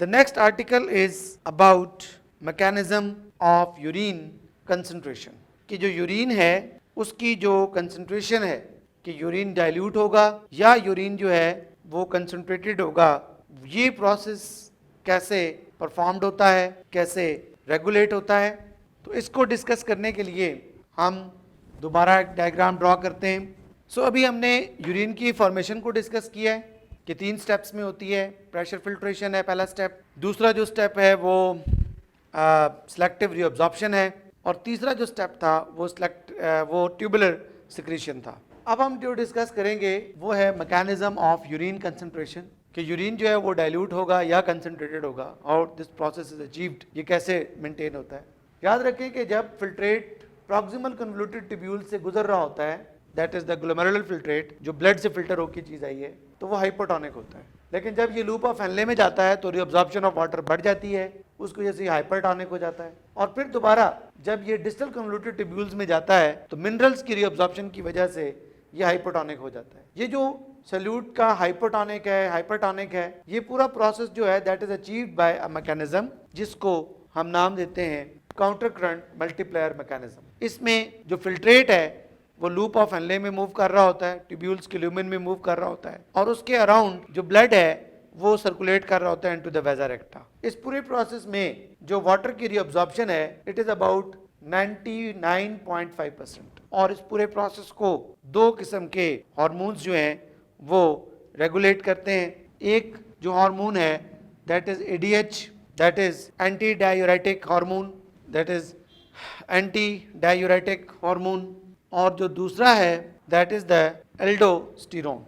The next article is about mechanism of urine concentration, कि जो urine है उसकी जो कंसंट्रेशन है कि यूरिन डाइल्यूट होगा या यूरिन जो है वो कंसंट्रेटेड होगा, ये प्रोसेस कैसे परफॉर्म्ड होता है, कैसे रेगुलेट होता है। तो इसको डिस्कस करने के लिए हम दोबारा एक डायग्राम ड्रॉ करते हैं। सो अभी हमने यूरिन की फॉर्मेशन को डिस्कस किया है कि 3 स्टेप्स में होती है। प्रेशर फिल्ट्रेशन है पहला स्टेप, दूसरा जो स्टेप है वो सिलेक्टिव रीअब्जॉर्प्शन है, और तीसरा जो स्टेप था वो ट्यूबुलर सिक्रीशन था। अब हम जो डिस्कस करेंगे वो है मैकेनिज्म ऑफ यूरिन कंसंट्रेशन, कि यूरिन जो है वो डाइल्यूट होगा या कंसंट्रेटेड होगा, और दिस प्रोसेस इज अचीव्ड, ये कैसे मेंटेन होता है। याद रखें कि जब फिल्ट्रेट प्रॉक्सिमल कन्वोल्यूटेड ट्यूब्यूल से गुजर रहा होता है, that is the glomerular filtrate, जो ब्लड से फिल्टर होकर चीज आई है, तो वो हाइपोटोनिक होता है। लेकिन जब ये लूप ऑफ हेनले में जाता है तो रीअब्जॉर्प्शन ऑफ वाटर बढ़ जाती है, उसकी वजह से हाइपरटोनिक हो जाता है। और फिर दोबारा जब ये डिस्टल कन्वोल्यूटेड ट्यूब्यूल्स में जाता है तो मिनरल्स की रीअब्जॉर्प्शन की वजह से ये हाइपोटोनिक हो जाता है। ये जो सल्यूट का हाइपरटोनिक है, ये पूरा प्रोसेस जो है that is achieved by a mechanism जिसको हम नाम देते हैं काउंटर करंट मल्टीप्लायर मैकेनिज्म। इसमें जो फिल्ट्रेट है वो लूप ऑफ हेनले में मूव कर रहा होता है, ट्यूब्यूल्स के ल्यूमेन में मूव कर रहा होता है, और उसके अराउंड जो ब्लड है वो सर्कुलेट कर रहा होता है इनटू द वेजा रेक्टा। इस पूरे प्रोसेस में जो वाटर की रीअब्जॉर्प्शन है इट इज अबाउट 99.5%, और इस पूरे प्रोसेस को 2 किस्म के हार्मोन्स जो हैं वो रेगुलेट करते हैं। एक जो हार्मोन है that is ADH, that is anti diuretic hormone, that is anti diuretic hormone, और जो दूसरा है दैट इज द एल्डोस्टेरोन।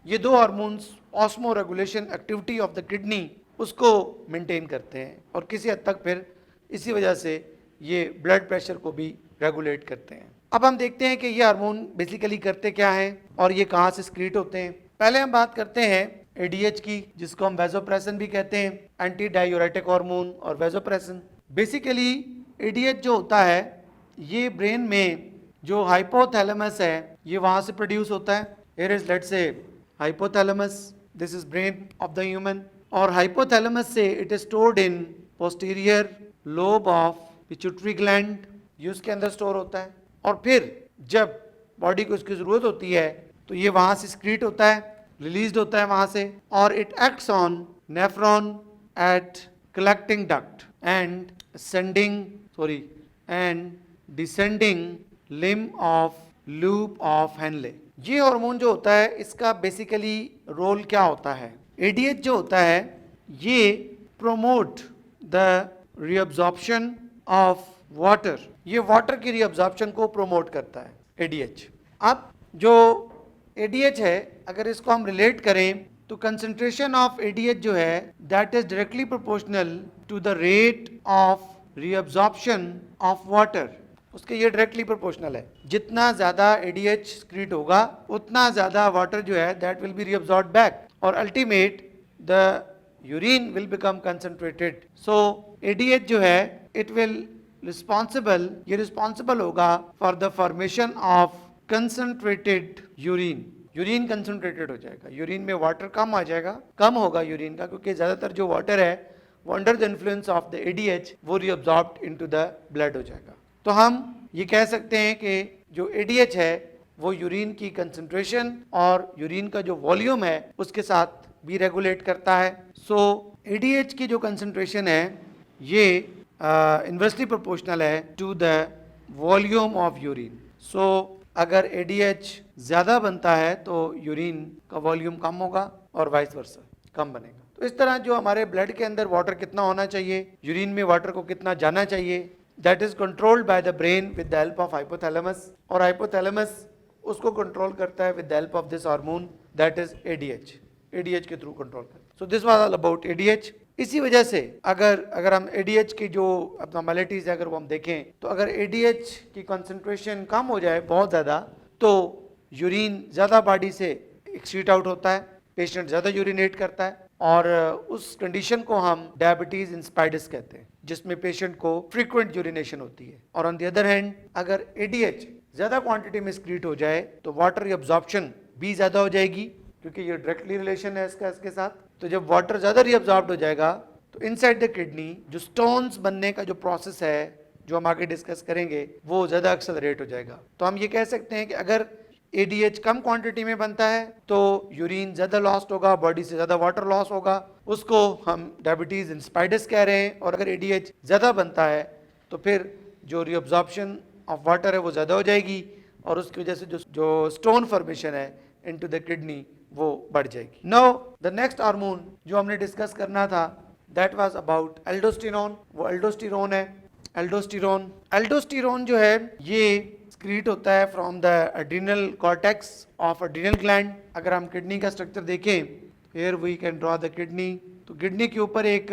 ये 2 hormones osmo regulation activity of the kidney उसको मेंटेन करते हैं, और किसी हद तक फिर इसी वजह से ये ब्लड प्रेशर को भी रेगुलेट करते हैं। अब हम देखते हैं कि ये हार्मोन बेसिकली करते क्या हैं और ये कहाँ से स्क्रीट होते हैं। पहले हम बात करते हैं ADH की, जिसको हम वेजोप्रेसिन भी कहते हैं, एंटी डायूरेटिक हार्मोन और वेजोप्रेसिन। बेसिकली ADH जो होता है ये ब्रेन में जो हाइपोथैलेमस है ये वहाँ से प्रोड्यूस होता है। Here is let's say hypothalamus, this is brain of the human, और हाइपोथैलेमस से it is stored in posterior lobe of pituitary gland, ये उसके अंदर स्टोर होता है, और फिर जब बॉडी को इसकी जरूरत होती है तो ये वहाँ से स्क्रीट होता है, रिलीज होता है वहाँ से, और it acts on nephron at collecting duct and descending limb of loop of Henle. ये हार्मोन जो होता है इसका बेसिकली रोल क्या होता है। ADH जो होता है ये promote the reabsorption of water, ये वाटर की रीअब्जॉर्प्शन को प्रोमोट करता है ADH। अब जो ADH है अगर इसको हम रिलेट करें तो कंसंट्रेशन ऑफ ADH जो है that is directly proportional to the rate of reabsorption of water, उसके ये डायरेक्टली प्रोपोर्शनल है। जितना ज्यादा ADH स्क्रीट होगा उतना ज्यादा वाटर जो है that will be reabsorbed back, और ultimate the urine will become concentrated. So ADH जो है इट विल रिस्पॉन्सिबल होगा for the formation of concentrated urine. Urine concentrated हो जाएगा, यूरिन में वाटर कम होगा यूरिन का, क्योंकि ज्यादातर जो वाटर है वो under the influence of the ADH वो रीअब्सॉर्ब्ड इनटू द ब्लड हो जाएगा। तो हम ये कह सकते हैं कि जो ADH है वो यूरिन की कंसंट्रेशन और यूरिन का जो वॉल्यूम है उसके साथ भी रेगुलेट करता है। सो ADH की जो कंसंट्रेशन है ये इन्वर्सली प्रोपोर्शनल है to the volume of urine. So अगर ADH ज़्यादा बनता है तो यूरिन का वॉल्यूम कम होगा और वाइस वर्सा कम बनेगा। तो इस तरह जो हमारे ब्लड के अंदर वाटर कितना होना चाहिए, यूरिन में वाटर को कितना जाना चाहिए, that is controlled by the brain with the help of hypothalamus, और हाइपोथैलेमस उसको कंट्रोल करता है with the help of this hormone that is ADH के थ्रू कंट्रोल करता है। सो this was all about ADH। इसी वजह से अगर हम ADH की जो एब्नॉर्मैलिटीज है अगर वो हम देखें तो अगर ADH की कंसंट्रेशन कम हो जाए बहुत ज़्यादा तो यूरिन ज़्यादा बॉडी से एक्सक्रीट आउट होता है, पेशेंट ज़्यादा यूरिनेट करता है, और उस कंडीशन को हम डायबिटीज इंस्पाइडस कहते हैं, जिसमें पेशेंट को फ्रीक्वेंट यूरिनेशन होती है। और ऑन द अदर हैंड अगर ADH ज़्यादा क्वांटिटी में एक्सक्रीट हो जाए तो वाटर एब्जॉर्प्शन भी ज़्यादा हो जाएगी, क्योंकि ये डायरेक्टली रिलेशन है इसके साथ, तो जब वाटर ज़्यादा रीअब्जॉर्ब हो जाएगा तो इनसाइड द किडनी जो स्टोन्स बनने का जो प्रोसेस है, जो हम आगे डिस्कस करेंगे, वो ज़्यादा एक्सेलरेट हो जाएगा। तो हम ये कह सकते हैं कि अगर ADH कम क्वांटिटी में बनता है तो यूरिन ज़्यादा लॉस्ट होगा, बॉडी से ज़्यादा वाटर लॉस होगा, उसको हम डायबिटीज़ इंस्पाइडस कह रहे हैं। और अगर ADH ज़्यादा बनता है तो फिर जो रीअब्जॉर्प्शन ऑफ वाटर है वो ज़्यादा हो जाएगी और उसकी वजह से जो स्टोन फॉर्मेशन है इनटू द किडनी वो बढ़ जाएगी। नाउ द नेक्स्ट हार्मोन जो हमने डिस्कस करना था दैट वाज अबाउट एल्डोस्टेरोन। वो एल्डोस्टेरोन है। एल्डोस्टेरोन जो है ये स्क्रीट होता है from the adrenal cortex of adrenal gland. अगर हम किडनी का स्ट्रक्चर देखें, here we can draw the kidney. तो किडनी के ऊपर एक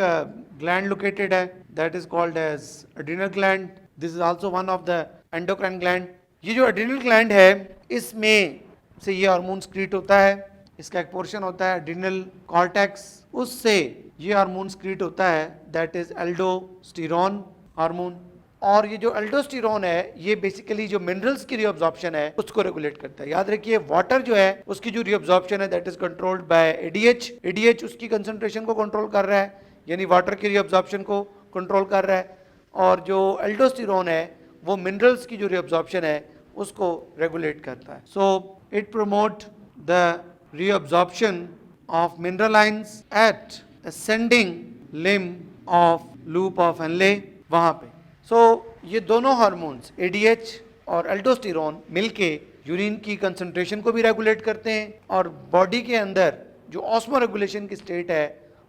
ग्लैंड लोकेटेड है that is called as adrenal gland. This is also one of the endocrine gland. ये जो एड्रिनल ग्लैंड है इसमें से ये हार्मोन स्क्रीट होता है। इसका एक पोर्शन होता है एड्रिनल कॉर्टेक्स, उससे ये हार्मोन स्क्रीट होता है दैट इज एल्डोस्टेरोन हार्मोन। और ये जो एल्डोस्टेरोन है ये बेसिकली जो मिनरल्स की रीअब्जॉर्प्शन है उसको रेगुलेट करता है। याद रखिए वाटर जो है उसकी जो रीअब्जॉर्प्शन है that is controlled by ADH। ADH उसकी कंसंट्रेशन को कंट्रोल कर रहा है, यानी वाटर की रीअब्जॉर्प्शन को कंट्रोल कर रहा है। और जो एल्डोस्टेरोन है वो मिनरल्स की जो रीअब्जॉर्प्शन है उसको रेगुलेट करता है। So it promote the reabsorption of mineral ions at ascending limb of loop of Henle, वहाँ पे। सो ये दोनों हार्मोन्स ADH और एल्डोस्टेरोन मिलके यूरिन की कंसंट्रेशन को भी रेगुलेट करते हैं और बॉडी के अंदर जो ऑस्मो रेगुलेशन की स्टेट है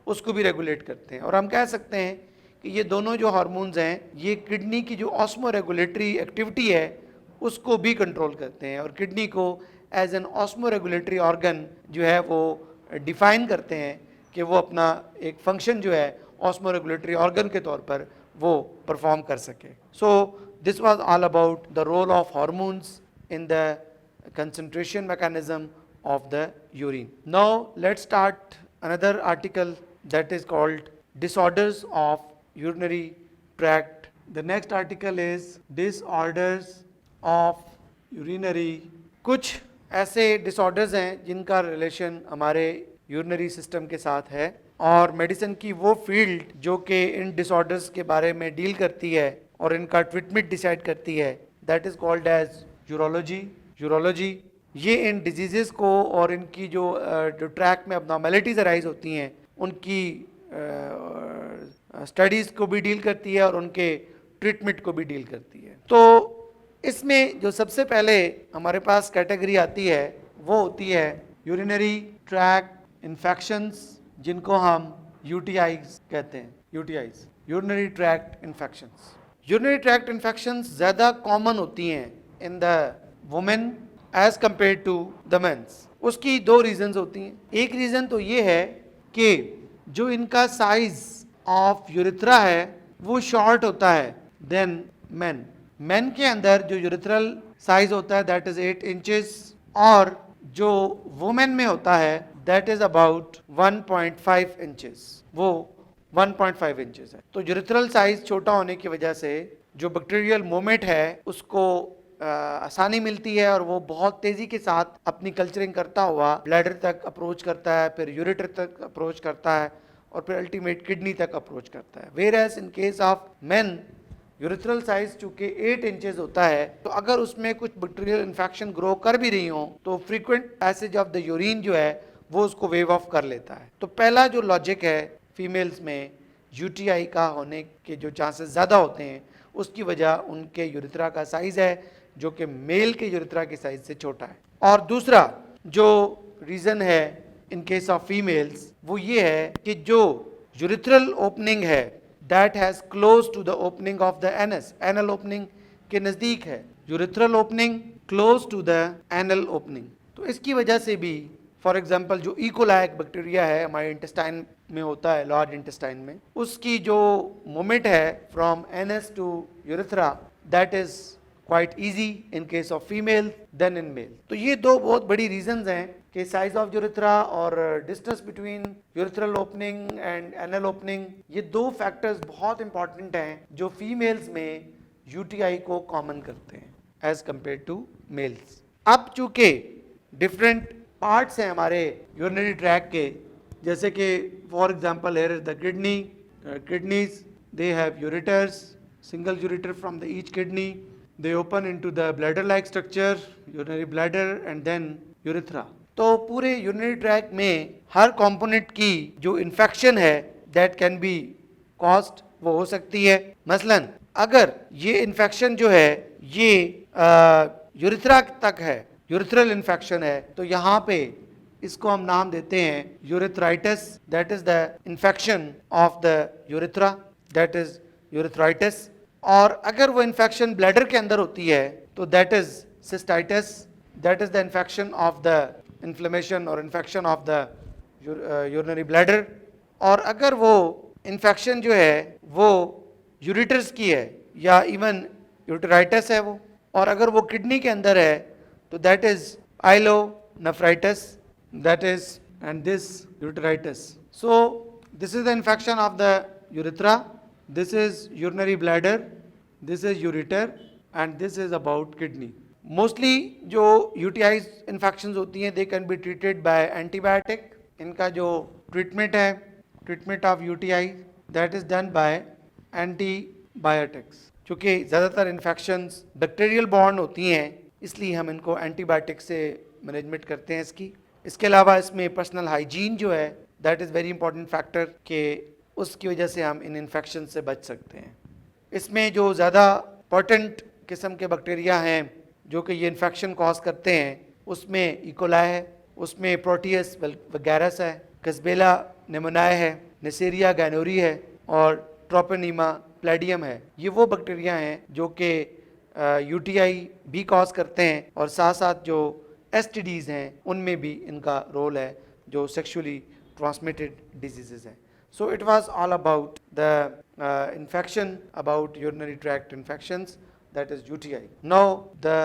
उसको भी रेगुलेट करते हैं। और हम कह सकते हैं कि ये दोनों जो हार्मोन्स हैं ये किडनी की जो ऑस्मो रेगुलेटरी एक्टिविटी है उसको भी कंट्रोल करते हैं और किडनी को as an osmoregulatory organ जो है वो डिफाइन करते हैं कि वो अपना एक फंक्शन जो है ऑस्मो रेगुलेटरी ऑर्गन के तौर पर वो परफॉर्म कर सके। So this was all about the role of hormones in the concentration mechanism of the urine. Now let's start another article that is called disorders of urinary tract. The next article is disorders of urinary। कुछ ऐसे disorders हैं जिनका relation हमारे urinary system के साथ है और medicine की वो फील्ड जो कि इन डिसऑर्डर्स के बारे में डील करती है और इनका ट्रीटमेंट डिसाइड करती है that is called as urology. ये इन डिजीजेस को और इनकी जो ट्रैक में अबनॉर्मेलिटीज अराइज होती हैं उनकी स्टडीज़ को भी डील करती है और उनके ट्रीटमेंट को भी डील करती है। तो इसमें जो सबसे पहले हमारे पास कैटेगरी आती है वो होती है यूरिनरी ट्रैक्ट इन्फेक्शंस, जिनको हम UTIs कहते हैं। UTIs urinary tract infections. Urinary tract infections ज़्यादा कॉमन होती हैं in the women as compare to the mens. उसकी दो रीजंस होती हैं। एक रीज़न तो ये है कि जो इनका साइज ऑफ यूरिथ्रा है वो शॉर्ट होता है देन मेन के अंदर जो यूरिथ्रल साइज होता है दैट इज 8 इंचेस और जो वुमेन में होता है दैट इज अबाउट 1.5 इंचेस। वो 1.5 इंचेस है। तो यूरिथ्रल साइज छोटा होने की वजह से जो बैक्टीरियल मूवमेंट है उसको आसानी मिलती है और वो बहुत तेजी के साथ अपनी कल्चरिंग करता हुआ ब्लैडर तक अप्रोच करता है, फिर यूरेटर तक अप्रोच करता है और फिर अल्टीमेट किडनी तक अप्रोच करता है। Where as in case of men urethral size चूंकि 8 इंचेस होता है तो अगर उसमें कुछ बैक्टीरियल इन्फेक्शन ग्रो कर भी रही हो तो frequent passage of the urine जो है वो उसको वेव ऑफ कर लेता है। तो पहला जो लॉजिक है फीमेल्स में UTI का होने के जो चांसेस ज़्यादा होते हैं उसकी वजह उनके यूरिथ्रा का साइज है जो कि मेल के यूरिथ्रा के साइज से छोटा है। और दूसरा जो रीज़न है इन केस ऑफ फीमेल्स वो ये है कि जो यूरिथ्रल ओपनिंग है that has close to the opening of the anus, anal opening के नज़दीक है urethral opening close to the anal opening. तो इसकी वजह से भी फॉर एग्जाम्पल जो इकोलाई बैक्टीरिया है हमारे इंटेस्टाइन में होता है, लार्ज इंटेस्टाइन में, उसकी जो मूवमेंट है from anus to urethra that is quite easy in case of female then in male. तो ये दो बहुत बड़ी रीजंस हैं कि साइज ऑफ यूरिथ्रा और distance between urethral opening and anal opening, ये दो फैक्टर्स बहुत इंपॉर्टेंट हैं जो फीमेल्स में UTI को कॉमन करते हैं एज कंपेयर टू मेल्स। अब चूंकि डिफरेंट पार्ट्स हैं हमारे यूरिनरी ट्रैक के, जैसे कि for example here is the kidneys, they have ureters, single ureter from the each kidney, they open into the bladder like structure, urinary bladder and then urethra. तो पूरे urinary tract में हर component की जो infection है that can be caused, वो हो सकती है। मसलन अगर ये इन्फेक्शन जो है ये यूरिथ्रा तक है, यूरिथ्रल इन्फेक्शन है, तो यहाँ पे इसको हम नाम देते हैं urethritis, that is the infection of the urethra, that is urethritis. और अगर वो इन्फेक्शन ब्लैडर के अंदर होती है तो that is cystitis, that is the infection of the inflammation और infection of the urinary bladder. और अगर वो इन्फेक्शन जो है वो यूरिटर्स की है या इवन यूरिटराइटिस है वो, और अगर वो किडनी के अंदर है तो that is pyelonephritis, that is and this ureteritis. So this is the infection of the urethra, this is urinary bladder, this is ureter and this is about kidney. Mostly जो यूटीआई इन्फेक्शंस होती हैं they can be treated by antibiotic. इनका जो treatment है, treatment of UTI, that is done by antibiotics. चूँकि ज़्यादातर infections bacterial born होती हैं इसलिए हम इनको एंटीबायोटिक से मैनेजमेंट करते हैं इसकी। इसके अलावा इसमें पर्सनल हाइजीन जो है that is very important factor, कि उसकी वजह से हम इन इन्फेक्शन से बच सकते हैं। इसमें जो ज़्यादा इंपॉर्टेंट किस्म के बैक्टीरिया हैं जो कि ये इन्फेक्शन कॉज करते हैं, उसमें इकोलाई है, उसमें प्रोटियस वगैरस है, कस्बेला निमोनिया है, नेसेरिया गैनोरी है और ट्रोपोनीमा प्लेडियम है। ये वो बैक्टीरिया हैं जो कि यूटीआई भी कॉज करते हैं और साथ साथ जो एसटीडीज हैं उनमें भी इनका रोल है, जो सेक्सुअली ट्रांसमिटेड डिजीजेज हैं। So it was all about the infection, about urinary tract infections, that is UTI. Now the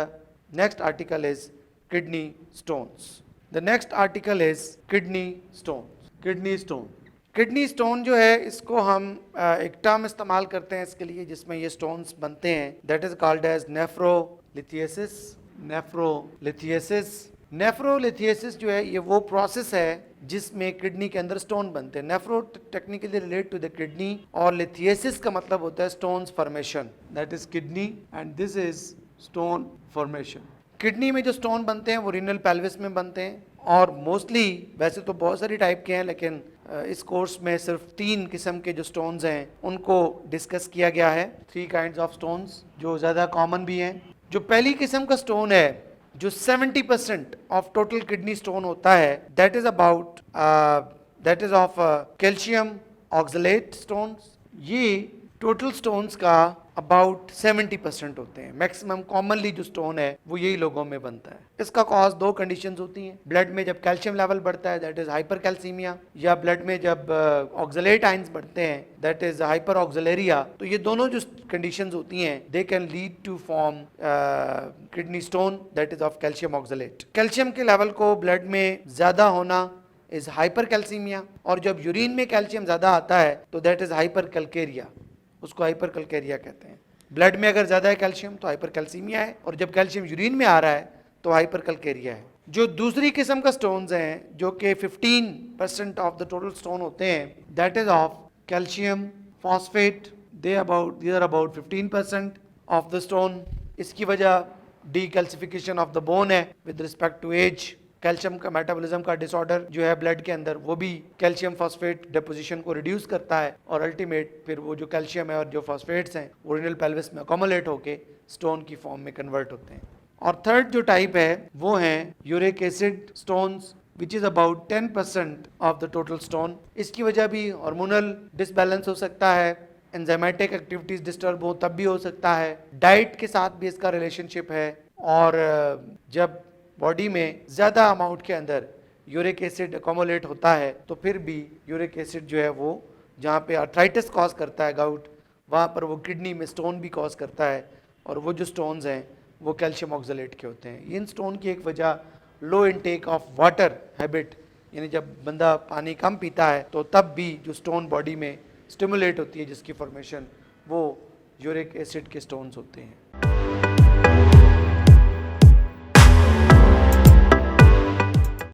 next article is kidney stones. The next article is kidney stones. Kidney stone. Kidney stone जो है इसको हम एक term इस्तेमाल करते हैं इसके लिए जिसमें ये स्टोन्स बनते हैं, दैट इज कॉल्ड एज नेफ्रोलिथियसिस। नेफ्रोलिथियसिस, नेफ्रोलिथियसिस जो है ये वो प्रोसेस है जिसमें किडनी के अंदर स्टोन बनते हैं। Nephro technically relate to the kidney और लिथियसिस का मतलब होता है stones formation, that is kidney and this is stone formation. Kidney में जो स्टोन बनते हैं वो रीनल पेल्विस में बनते हैं और मोस्टली, वैसे तो बहुत सारी टाइप के हैं लेकिन इस कोर्स में सिर्फ 3 किस्म के जो स्टोन्स हैं उनको डिस्कस किया गया है। 3 काइंड्स ऑफ स्टोन्स जो ज़्यादा कॉमन भी हैं। जो पहली किस्म का स्टोन है जो 70% ऑफ टोटल किडनी स्टोन होता है, that is about that is of calcium oxalate stones. ये टोटल स्टोन्स का अबाउट 70% होते हैं। मैक्सिमम कॉमनली जो स्टोन है वो यही लोगों में बनता है। इसका कॉज 2 कंडीशंस होती हैं। ब्लड में जब कैल्शियम लेवल बढ़ता है दैट इज हाइपर कैल्सीमिया, या ब्लड में जब ऑक्सलेट आइंस बढ़ते हैं दैट इज हाइपर ऑक्सलेरिया। तो ये दोनों जो कंडीशंस होती हैं they can lead to form kidney stone, that is of calcium oxalate. Calcium के लेवल को ब्लड में ज्यादा होना इज हाइपर कैल्सीमिया, और जब यूरिन में कैल्शियम ज्यादा आता है तो दैट इज हाइपर कैल्केरिया, उसको हाइपर कैल्केरिया कहते हैं। ब्लड में अगर ज़्यादा है कैल्शियम तो हाइपर कैल्सीमिया है, और जब कैल्शियम यूरिन में आ रहा है तो हाइपर कैल्केरिया है। जो दूसरी किस्म का स्टोन्स हैं जो कि 15% ऑफ द टोटल स्टोन होते हैं, that is of calcium phosphate, they are about 15% of the stone. इसकी वजह डीकैल्सिफिकेशन ऑफ द बोन है with respect to age. Calcium का मेटाबॉलिज्म का डिसऑर्डर जो है ब्लड के अंदर, वो भी कैल्शियम फॉस्फेट डिपोजिशन को रिड्यूस करता है और अल्टीमेट फिर वो जो कैल्शियम है और जो फॉस्फेट्स हैं वो रीनल पेल्विस में अकोमोलेट होके स्टोन की फॉर्म में कन्वर्ट होते हैं। और थर्ड जो टाइप है वो है uric acid stones, which is about 10% of the total stone. इसकी वजह भी हार्मोनल डिसबैलेंस हो सकता है, एंजाइमेटिक एक्टिविटीज़ डिस्टर्ब हो तब भी हो सकता है, डाइट के साथ भी इसका रिलेशनशिप है, और जब बॉडी में ज़्यादा अमाउंट के अंदर यूरिक एसिड अकोमोलेट होता है तो फिर भी यूरिक एसिड जो है वो जहाँ पे आर्थराइटिस कॉज करता है गाउट, वहाँ पर वो किडनी में स्टोन भी कॉज करता है, और वो जो स्टोन्स हैं वो कैल्शियम ऑक्सलेट के होते हैं। इन स्टोन की एक वजह लो इनटेक ऑफ वाटर हैबिट, यानी जब बंदा पानी कम पीता है तो तब भी जो स्टोन बॉडी में स्टिमुलेट होती है जिसकी फॉर्मेशन, वो यूरिक एसिड के स्टोन्स होते हैं।